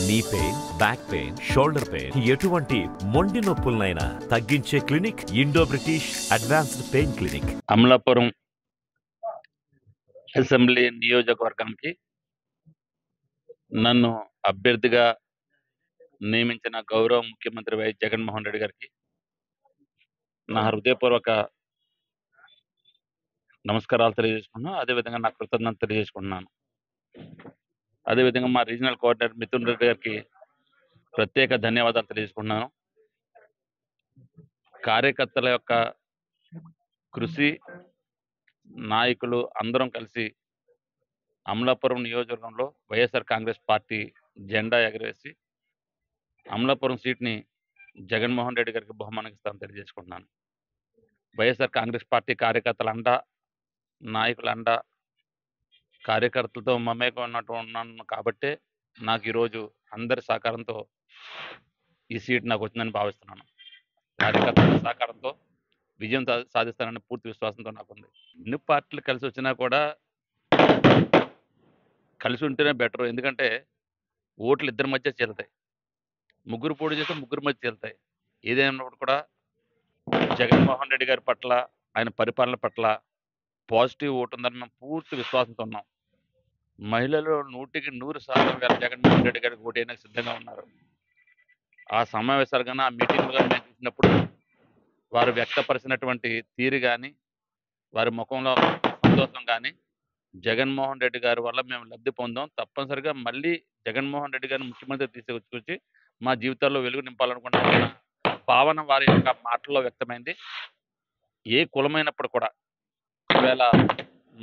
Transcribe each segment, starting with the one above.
Knee pain, back pain, shoulder pain, ఎటువంటి మొండి నొప్పులనైనా తగ్గించే clinic Indo British advanced pain clinic. Amalapuram assembly నియోజకవర్గానికి నన్ను అభ్యర్థిగా నియమించిన గౌరవ ముఖ్యమంత్రి వైఎస్ జగన్మోహన్ రెడ్డి గారికి నా హృదయపూర్వక నమస్కారాలు తెలియజేసుకుంటున్నాను. అదేవిధంగా నా కృతజ్ఞత తెలియజేసుకుంటున్నాను. అదేవిధంగా మా రీజనల్ కోఆర్డినేటర్ మిథున్ రెడ్డి గారికి ప్రత్యేక ధన్యవాదాలు తెలియజేసుకుంటున్నాను. కార్యకర్తల యొక్క కృషి, నాయకులు అందరం కలిసి అమలాపురం నియోజకవర్గంలో వైఎస్ఆర్ కాంగ్రెస్ పార్టీ జెండా ఎగరేసి అమలాపురం సీట్ని జగన్మోహన్ రెడ్డి గారికి బహుమానం ఇస్తామని తెలియజేసుకుంటున్నాను. వైఎస్ఆర్ కాంగ్రెస్ పార్టీ కార్యకర్తల అండ, నాయకుల అండ, కార్యకర్తలతో మమేకం ఉన్నాను కాబట్టే నాకు ఈరోజు అందరి సహకారంతో ఈ సీట్ నాకు వచ్చిందని భావిస్తున్నాను. కార్యకర్తల సహకారంతో విజయం సాధిస్తానని పూర్తి విశ్వాసంతో నాకుంది. ఎన్ని పార్టీలు కలిసి వచ్చినా కూడా కలిసి ఉంటేనే బెటర్. ఎందుకంటే ఓట్లు ఇద్దరి మధ్య చెల్తాయి. ముగ్గురు పోటీ చేస్తే ముగ్గురు మధ్య చెల్తాయి. ఏదైనప్పుడు కూడా జగన్మోహన్ రెడ్డి గారి పట్ల, ఆయన పరిపాలన పట్ల పాజిటివ్ ఓటు ఉందని మేము పూర్తి విశ్వాసంతో ఉన్నాం. మహిళలు 100% జగన్మోహన్ రెడ్డి గారికి ఓటు వేయడానికి సిద్ధంగా ఉన్నారు. ఆ సమావేశాలు కానీ, ఆ మీటింగ్లు కానీ మేము చూసినప్పుడు వారు వ్యక్తపరిచినటువంటి తీరు కానీ, వారి ముఖంలో సంతోషం కానీ, జగన్మోహన్ రెడ్డి గారి వల్ల మేము లబ్ధి పొందాం, తప్పనిసరిగా మళ్ళీ జగన్మోహన్ రెడ్డి గారిని ముఖ్యమంత్రి తీసుకొచ్చి మా జీవితాల్లో వెలుగు నింపాలనుకుంటున్న భావన వారి యొక్క మాటల్లో వ్యక్తమైంది. ఏ కులమైనప్పుడు కూడా ఈవేళ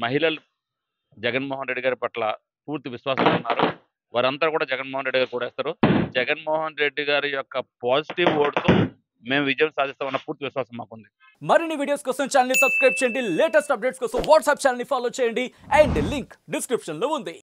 మహిళలు జగన్మోహన్ రెడ్డి గారి పట్ల పూర్తి విశ్వాసంతో ఉన్నారు. వారంతా కూడా జగన్మోహన్ రెడ్డి గారు కూడేస్తారు. జగన్మోహన్ రెడ్డి గారి యొక్క పాజిటివ్ ఓటుతో మేము విజయం సాధిస్తామన్న పూర్తి విశ్వాసం మాకుంది. మరిన్ని వీడియోస్ కోసం ఛానల్ ని సబ్స్క్రైబ్ చేయండి. లేటెస్ట్ అప్డేట్స్ కోసం వాట్సాప్ ఛానల్ ని ఫాలో చేయండి. అండ్ లింక్ డిస్క్రిప్షన్ లో ఉంది.